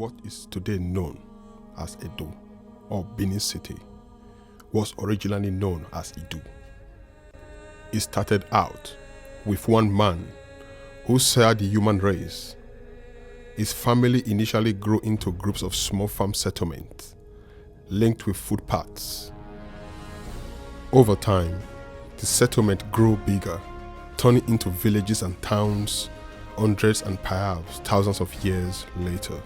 what is today known as Edo or Benin City was originally known as Idu. It started out with one man who saw the human race. His family initially grew into groups of small farm settlements linked with footpaths. Over time, the settlement grew bigger, turning into villages and towns hundreds and perhaps thousands of years later.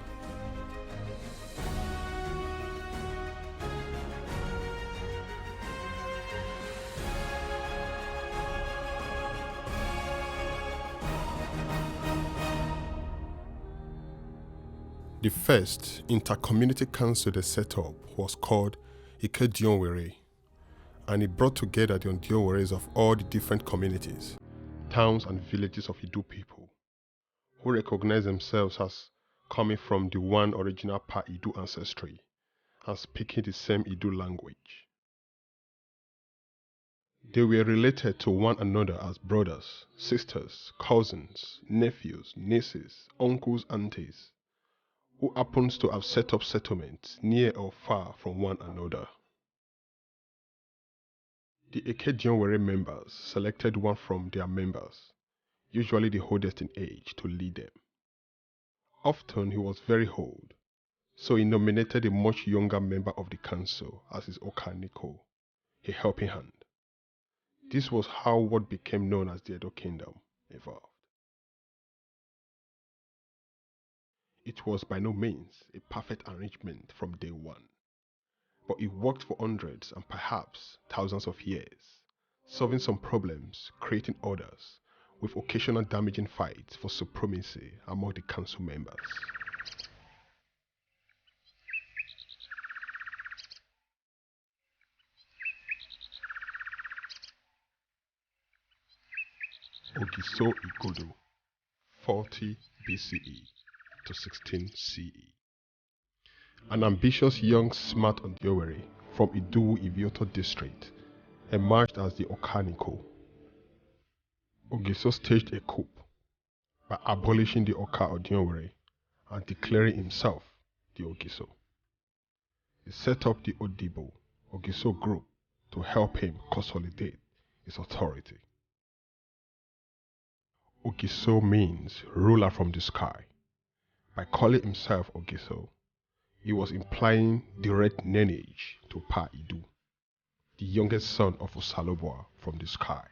The first inter-community council they set up was called e.t.c, and it brought together the Ondioweres of all the different communities, towns and villages of Idu people, who recognize themselves as coming from the one original Pa-Idu ancestry and speaking the same Idu language. They were related to one another as brothers, sisters, cousins, nephews, nieces, uncles, aunties, who happens to have set up settlements near or far from one another. The Ekedionwere members selected one from their members, usually the oldest in age, to lead them. Often he was very old, so he nominated a much younger member of the council as his Okaniko, a helping hand. This was how what became known as the Edo Kingdom evolved. It was by no means a perfect arrangement from day one, but it worked for hundreds and perhaps thousands of years, solving some problems, creating others, with occasional damaging fights for supremacy among the council members. Ogiso Igodo, 40 BCE to 16 CE. An ambitious young smart Ondiowere from Idu Ivioto district emerged as the Okaniko. Ogiso staged a coup by abolishing the Oka Ondiowere and declaring himself the Ogiso. He set up the Odibo Ogiso group to help him consolidate his authority. Ogiso means ruler from the sky. By calling himself Ogiso, he was implying direct lineage to Pa-Idu, the youngest son of Osalobua from the sky.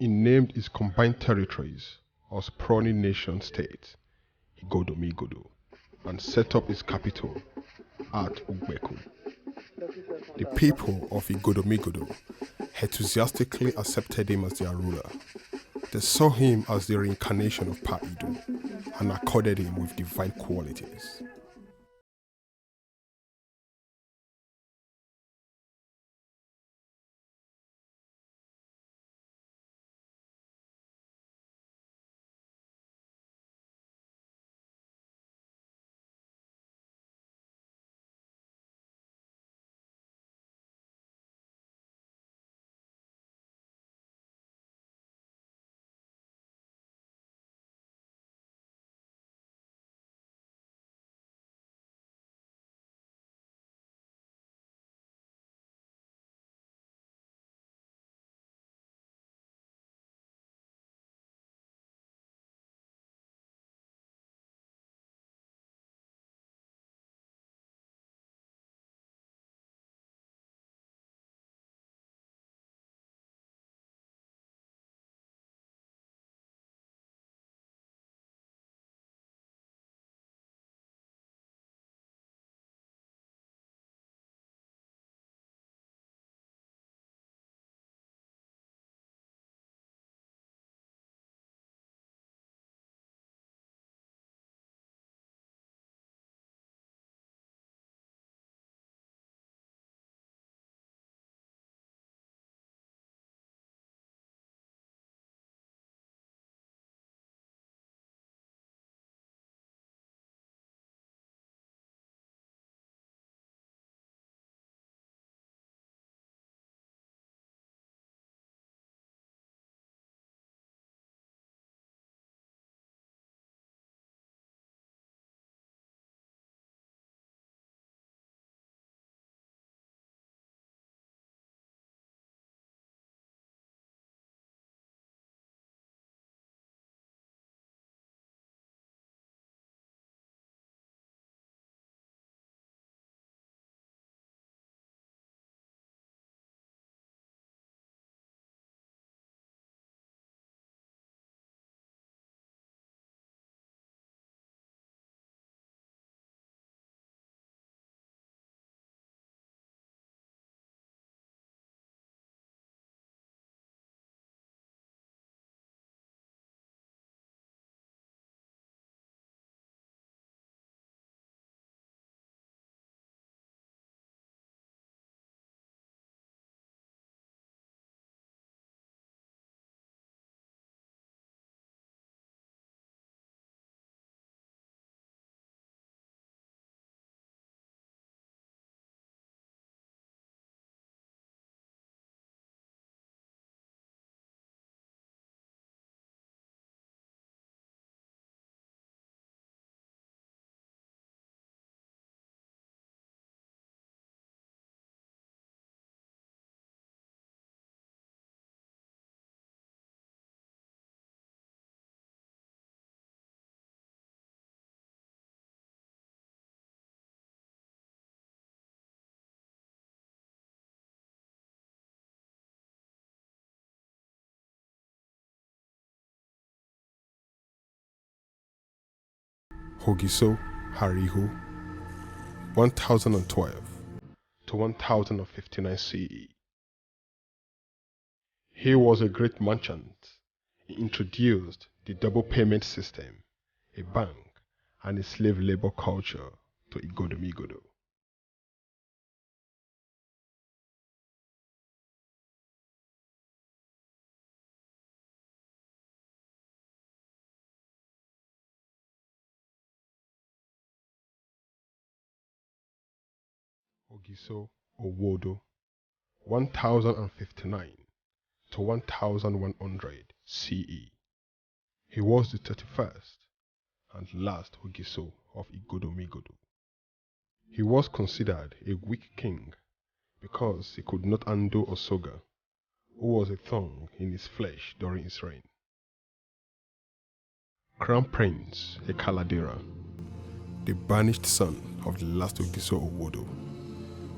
He named his combined territories as Proni nation state, Igodomigodo, and set up his capital at Ugbeku. The people of Igodomigodo enthusiastically accepted him as their ruler. They saw him as the reincarnation of Pa-Idu and accorded him with divine qualities. Ogiso Harihu 1012 to 1059 CE. He was a great merchant. He introduced the double payment system, a bank, and a slave labor culture to Igodomigodo. Ogiso Owodo 1059 to 1100 CE. He was the 31st and last Ogiso of Igodomigodo. He was considered a weak king because he could not undo Osoga, who was a thorn in his flesh during his reign. Crown Prince Ekaladera, the banished son of the last Ogiso Owodo,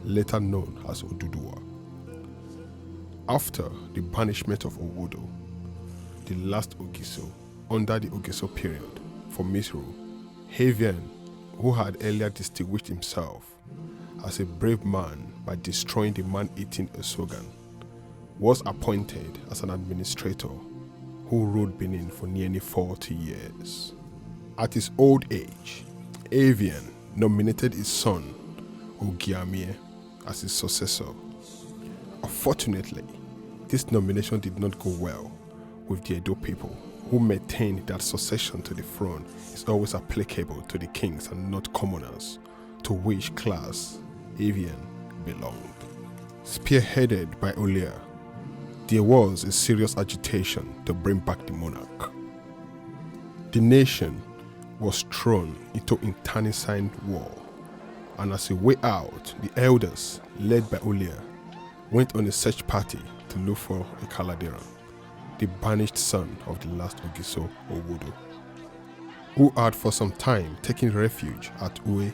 later known as Oduduwa. After the banishment of Owodo, the last Ogiso under the Ogiso period for misrule, Havian, who had earlier distinguished himself as a brave man by destroying the man-eating Osogan, was appointed as an administrator who ruled Benin for nearly 40 years. At his old age, Avian nominated his son, Ogiamie, as his successor. Unfortunately, this nomination did not go well with the Edo people, who maintained that succession to the throne is always applicable to the kings and not commoners, to which class Avian belonged. Spearheaded by Olia, there was a serious agitation to bring back the monarch. The nation was thrown into internecine war, and as a way out, the elders, led by Olia, went on a search party to look for a Kaladera, the banished son of the last Ogiso Owodo, who had for some time taken refuge at Ue,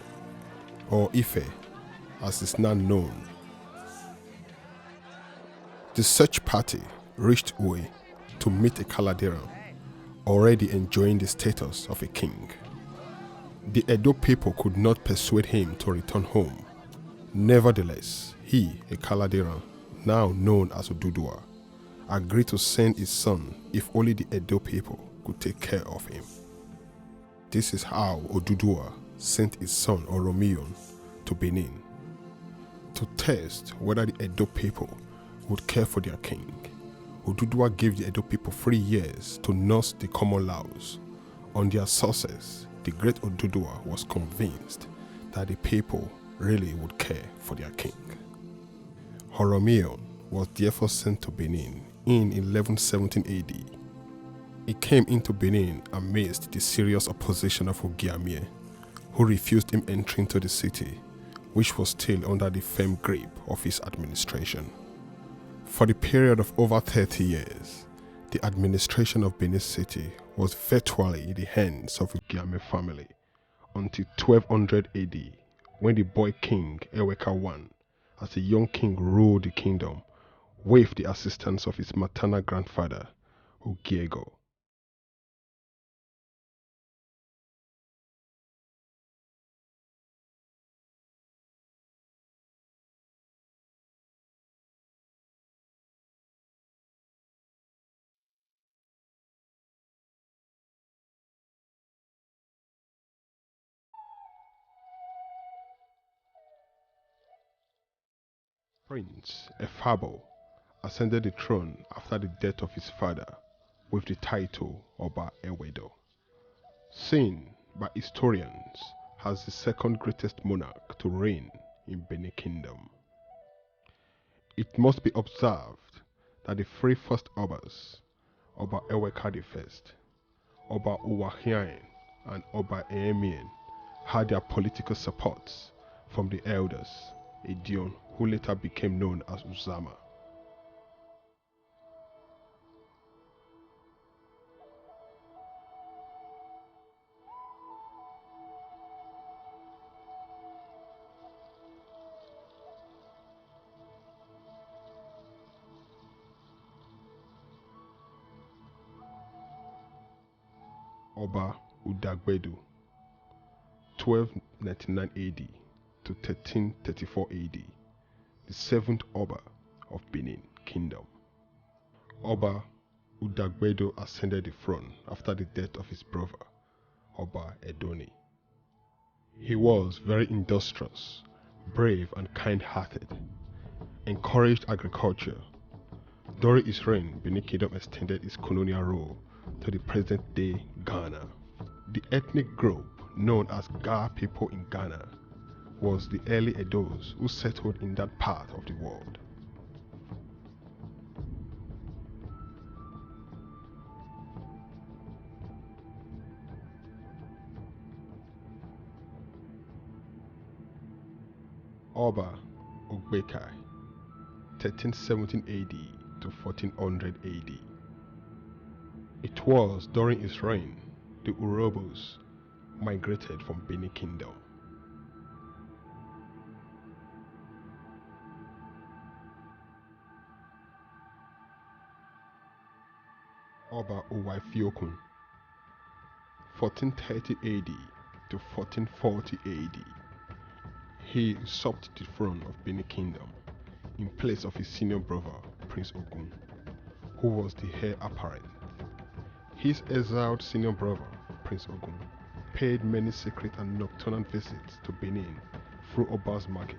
or Ife, as is now known. The search party reached Ue to meet a Kaladera, already enjoying the status of a king. The Edo people could not persuade him to return home. Nevertheless, he, a Kaladera, now known as Oduduwa, agreed to send his son if only the Edo people could take care of him. This is how Oduduwa sent his son Oromion to Benin to test whether the Edo people would care for their king. Oduduwa gave the Edo people 3 years to nurse the common laws. On their success, the great Oduduwa was convinced that the people really would care for their king. Oromion was therefore sent to Benin in 1117 AD. He came into Benin amidst the serious opposition of Ogiamie, who refused him entry into the city, which was still under the firm grip of his administration. For the period of over 30 years, the administration of Benin City was virtually in the hands of the Ogiamie family until 1200 AD, when the boy king Eweka I, as a young king, ruled the kingdom with the assistance of his maternal grandfather, Ogiego. Prince Efabo ascended the throne after the death of his father with the title Oba Ewedo, seen by historians as the second greatest monarch to reign in Benin Kingdom. It must be observed that the three first Obas, Oba Eweka I, Oba Uwahiain, and Oba Eemien, had their political supports from the elders, Edion, who later became known as Uzama. Oba Udagbedu, 1299 AD to 1334 AD, the seventh Oba of Benin Kingdom. Oba Udagbedo ascended the throne after the death of his brother, Oba Edoni. He was very industrious, brave and kind-hearted, encouraged agriculture. During his reign, Benin Kingdom extended its colonial rule to the present-day Ghana. The ethnic group known as Ga people in Ghana was the early Edos who settled in that part of the world. Oba Ogbekai, 1317 AD to 1400 AD. It was during his reign the Urobos migrated from Benin Kingdom. Oba Owafiokun, 1430 AD to 1440 AD. He usurped the throne of Benin Kingdom in place of his senior brother, Prince Ogun, who was the heir apparent. His exiled senior brother, Prince Ogun, paid many secret and nocturnal visits to Benin through Oba's market.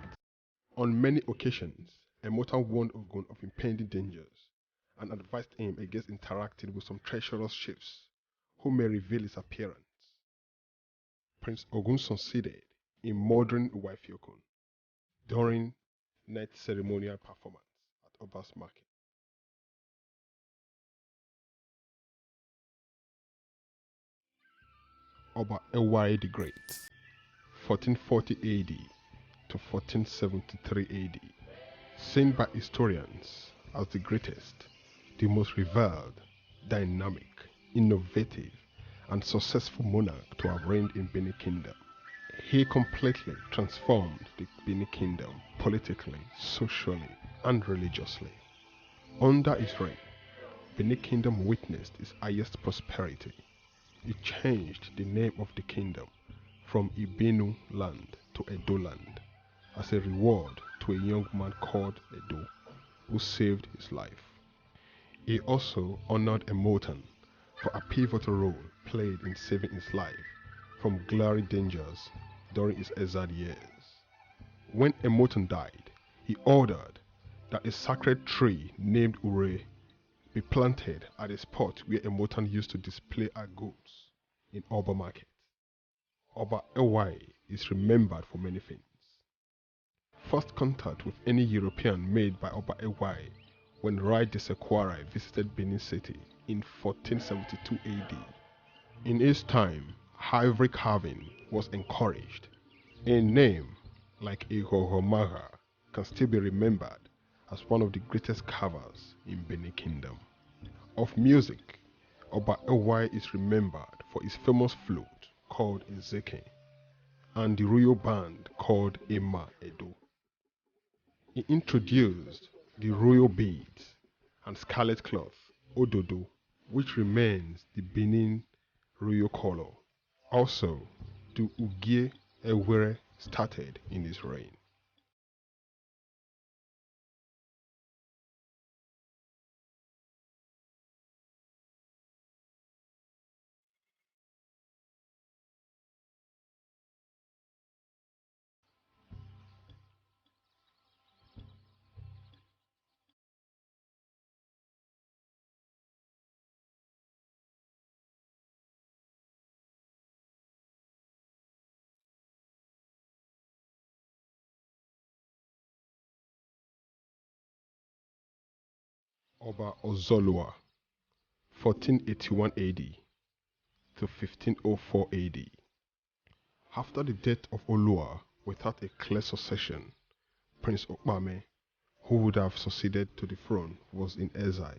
On many occasions, Emota warned Ogun of impending dangers and advised him against interacting with some treacherous chiefs who may reveal his appearance. Prince Ogun succeeded in murdering Uwaifiokun during night ceremonial performance at Oba's market. Oba Ewai the Great, 1440 AD to 1473 AD, seen by historians as the greatest, the most revered, dynamic, innovative, and successful monarch to have reigned in Benin Kingdom. He completely transformed the Benin Kingdom politically, socially, and religiously. Under his reign, Benin Kingdom witnessed its highest prosperity. He changed the name of the kingdom from Ibenu land to Edo land as a reward to a young man called Edo who saved his life. He also honored Emotan for a pivotal role played in saving his life from glary dangers during his exiled years. When Emotan died, he ordered that a sacred tree named Ure be planted at a spot where Emotan used to display her goods in Oba Market. Oba Ewai is remembered for many things. First contact with any European made by Oba Ewai when Rai de Sequarai visited Benin City in 1472 AD. In his time, ivory carving was encouraged. A name like Ihohomaga can still be remembered as one of the greatest carvers in Benin Kingdom. Of music, Oba Ewai is remembered for his famous flute called Ezeke and the royal band called Ema Edo. He introduced the royal beads and scarlet cloth, Ododo, which remains the Benin royal color. Also, the Ugie Ewere started in his reign. Oba Ozolua, 1481 AD to 1504 AD. After the death of Olua without a clear succession, Prince Okpame, who would have succeeded to the throne, was in exile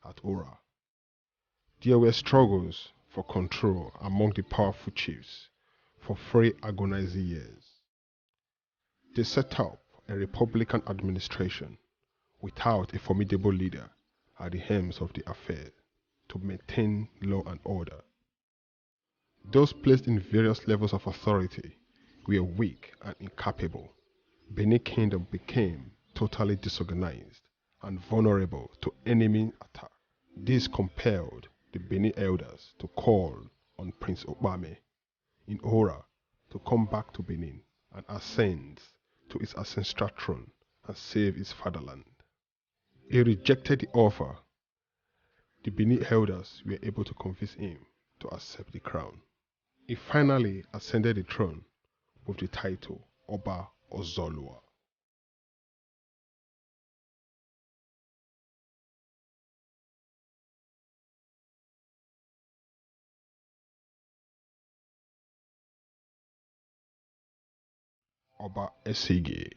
at Ora. There were struggles for control among the powerful chiefs for 3 agonizing years. They set up a republican administration without a formidable leader at the helms of the affair to maintain law and order. Those placed in various levels of authority were weak and incapable. Benin Kingdom became totally disorganized and vulnerable to enemy attack. This compelled the Benin elders to call on Prince Obame in Ora to come back to Benin and ascend to its ancestral throne and save his fatherland. He rejected the offer. The Benin elders were able to convince him to accept the crown. He finally ascended the throne with the title Oba Ozolua. Oba Esige,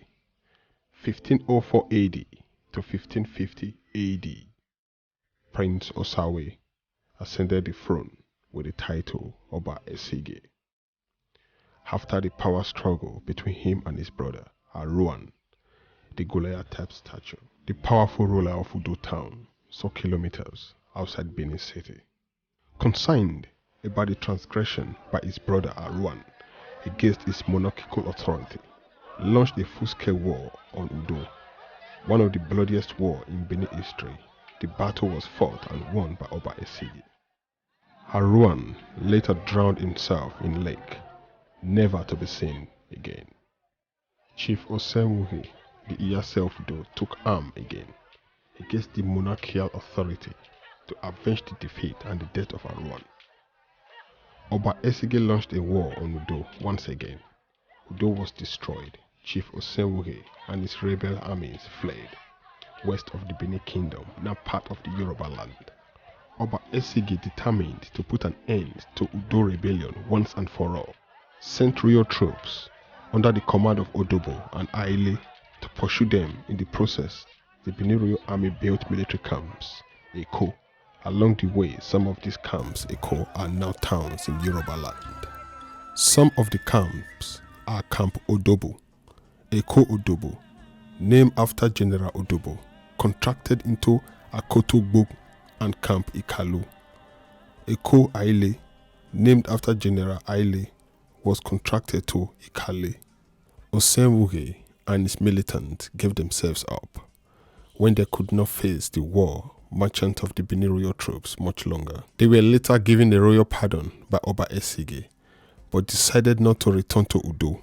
1504 AD to 1550 AD. Prince Osawe ascended the throne with the title Oba Esige. After the power struggle between him and his brother, Aruan, the Goliath-type statue, the powerful ruler of Udo town, some kilometers outside Benin City. Concerned about the transgression by his brother Aruan against his monarchical authority, launched a full-scale war on Udo, one of the bloodiest wars in Benin history. The battle was fought and won by Oba Esigi. Haruan later drowned himself in lake, never to be seen again. Chief Osenwuhi, the Iyase of Udo, took arm again against the monarchical authority to avenge the defeat and the death of Haruan. Oba Esigi launched a war on Udo once again. Udo was destroyed. Chief Osenwuhi and his rebel armies fled west of the Benin Kingdom, now part of the Yoruba land. Oba Esigi determined to put an end to Udo rebellion once and for all, sent royal troops under the command of Odobo and Aile to pursue them. In the process, the Benin Royal Army built military camps, Eko. Along the way, some of these camps, Eko, are now towns in Yoruba land. Some of the camps are Camp Odobo, Eko Odobo, named after General Odobo, contracted into Akotogbo, and Camp Ikalu. Eko Aile, named after General Aile, was contracted to Ikale. Osenwuhi and his militants gave themselves up when they could not face the war merchant of the Benin royal troops much longer. They were later given a royal pardon by Oba Esige, but decided not to return to Udo.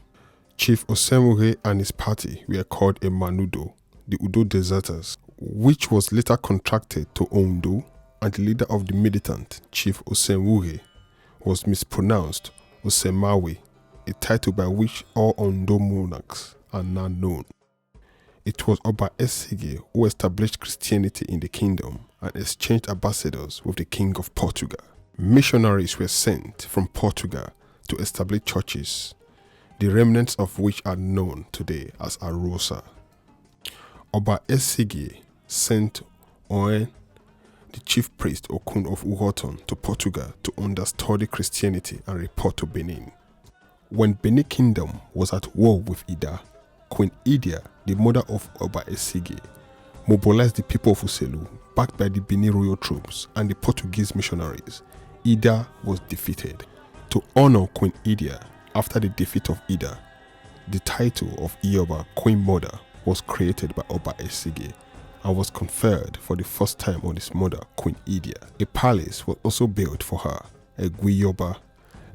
Chief Osenwuhi and his party were called a Manudo, the Udo deserters, which was later contracted to Ondo, and the leader of the militant, Chief Osenwuhi, was mispronounced Osemawe, a title by which all Ondo monarchs are now known. It was Oba Esige who established Christianity in the kingdom and exchanged ambassadors with the King of Portugal. Missionaries were sent from Portugal to establish churches, the remnants of which are known today as Arosa. Oba Esige sent Oen, the chief priest Okun of Uhoton, to Portugal to understudy Christianity and report to Benin. When Benin Kingdom was at war with Ida, Queen Idia, the mother of Oba Esige, mobilized the people of Uselu, backed by the Benin royal troops and the Portuguese missionaries. Ida was defeated. To honor Queen Idia after the defeat of Ida, the title of Ioba, Queen Mother, was created by Oba Esige and was conferred for the first time on his mother, Queen Idia. A palace was also built for her, Egwiyoba,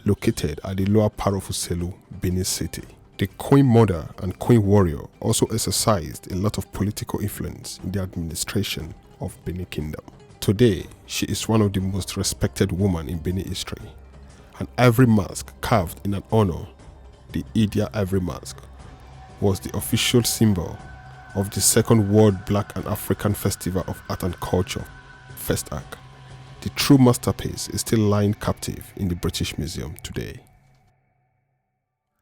located at the lower part of Uselu, Benin City. The Queen Mother and Queen Warrior also exercised a lot of political influence in the administration of Benin Kingdom. Today, she is one of the most respected women in Benin history. An ivory mask carved in an honor, the Idia ivory mask, was the official symbol of the second World Black and African Festival of Art and Culture, Festac. The true masterpiece is still lying captive in the British Museum today.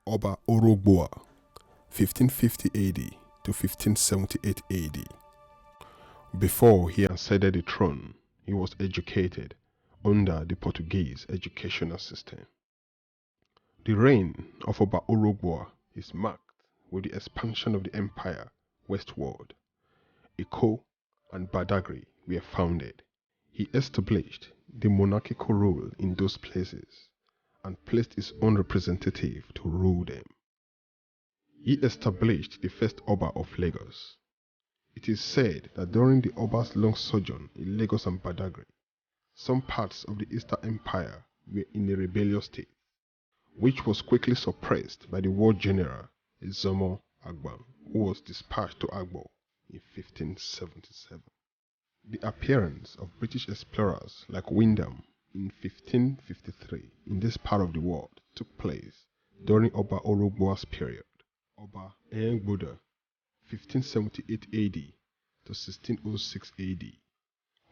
Oba Orogboa, 1550 AD to 1578 AD. Before he ascended the throne, he was educated under the Portuguese educational system. The reign of Oba Orogboa is marked with the expansion of the empire westward. Eko and Badagry were founded. He established the monarchical rule in those places and placed his own representative to rule them. He established the first Oba of Lagos. It is said that during the Oba's long sojourn in Lagos and Badagry, some parts of the Eastern Empire were in a rebellious state, which was quickly suppressed by the war general Ezomo Agba, who was dispatched to Agbo in 1577. The appearance of British explorers like Wyndham in 1553 in this part of the world took place during Oba Orogboa's period. Oba Eyengboda, 1578 AD to 1606 AD.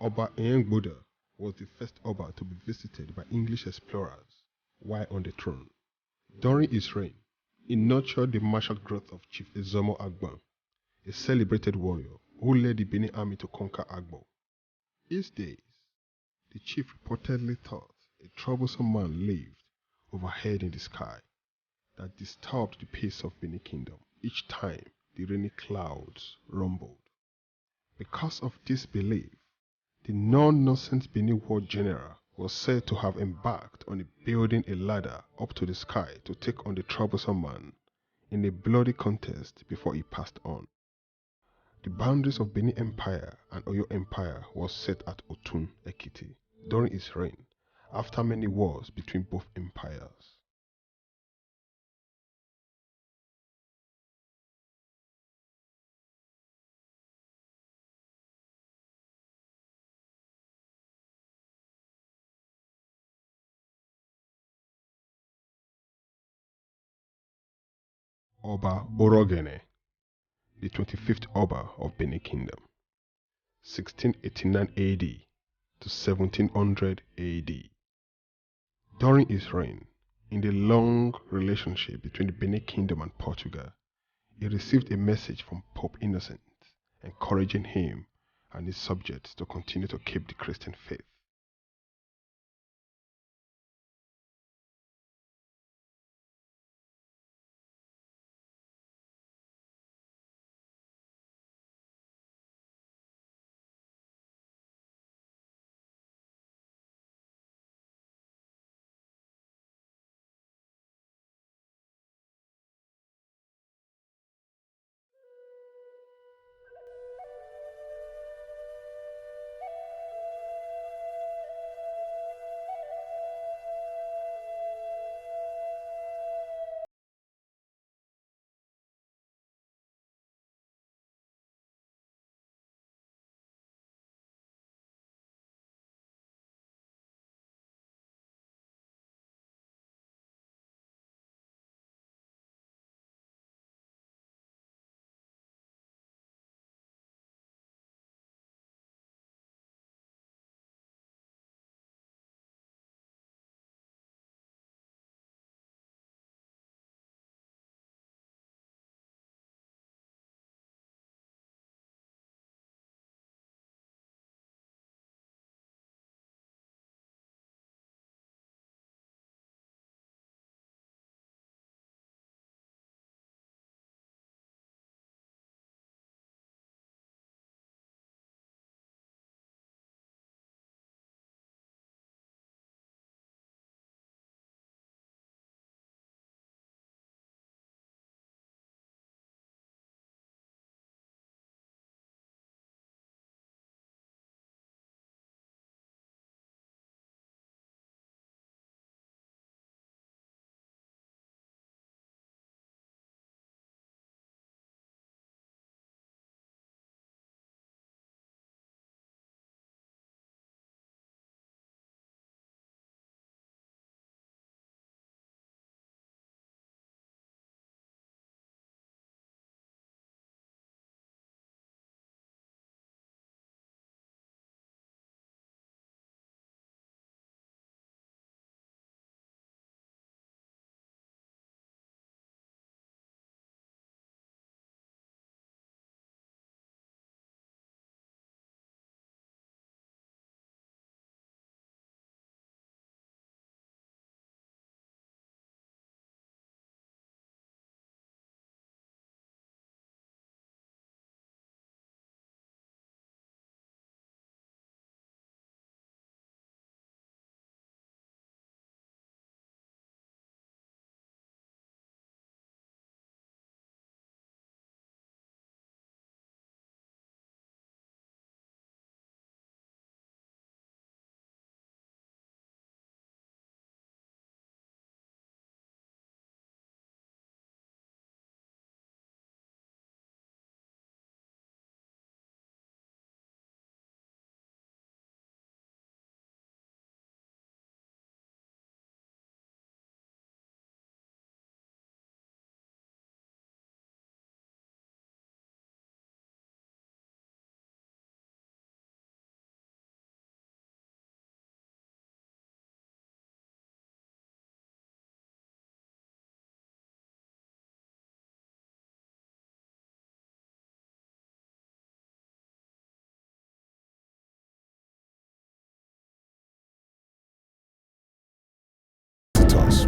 Oba Eyengboda was the first Oba to be visited by English explorers while on the throne. During his reign, he nurtured the martial growth of Chief Ezomo Agba, a celebrated warrior who led the Benin army to conquer Agbo. These days, the chief reportedly thought a troublesome man lived overhead in the sky that disturbed the peace of Benin Kingdom each time the rainy clouds rumbled. Because of this belief, the non-nonsense Benin war general was said to have embarked on building a ladder up to the sky to take on the troublesome man in a bloody contest before he passed on. The boundaries of Benin Empire and Oyo Empire was set at Otun, Ekiti, during his reign, after many wars between both empires. Oba Orogene, the 25th Oba of Benin Kingdom, 1689 AD to 1700 AD. During his reign, in the long relationship between the Benin Kingdom and Portugal, he received a message from Pope Innocent encouraging him and his subjects to continue to keep the Christian faith.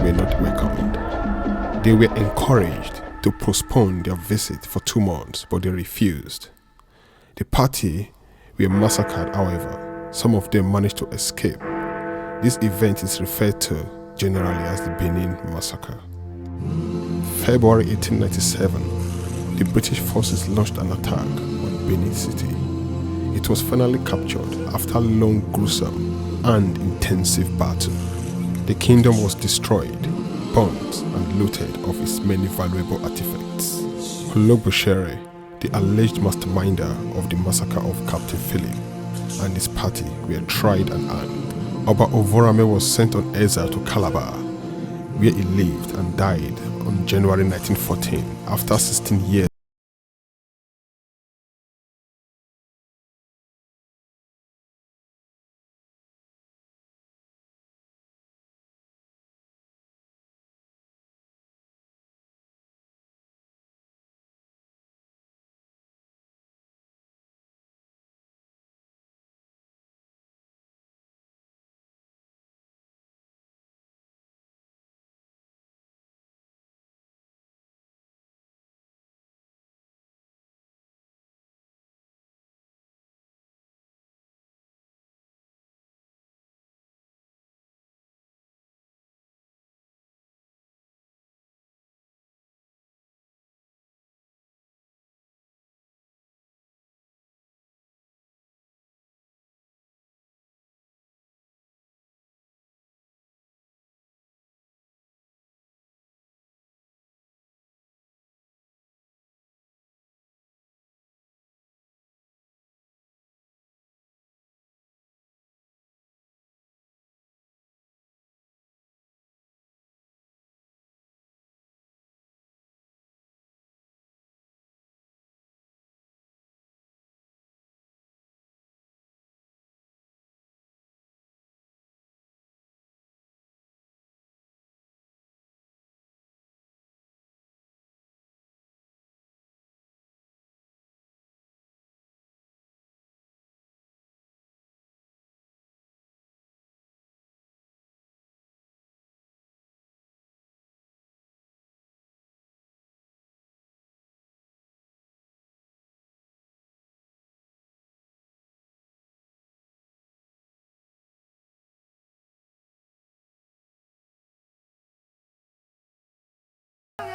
were not welcomed. They were encouraged to postpone their visit for 2 months, but they refused. The party were massacred, however. Some of them managed to escape. This event is referred to generally as the Benin Massacre. February 1897, the British forces launched an attack on Benin City. It was finally captured after a long, gruesome, and intensive battle. The kingdom was destroyed, burnt, and looted of its many valuable artifacts. Olobosere, the alleged masterminder of the massacre of Captain Philip, and his party were tried and hanged. Oba Ovorame was sent on exile to Calabar, where he lived and died on January 1914 after 16 years. Oh,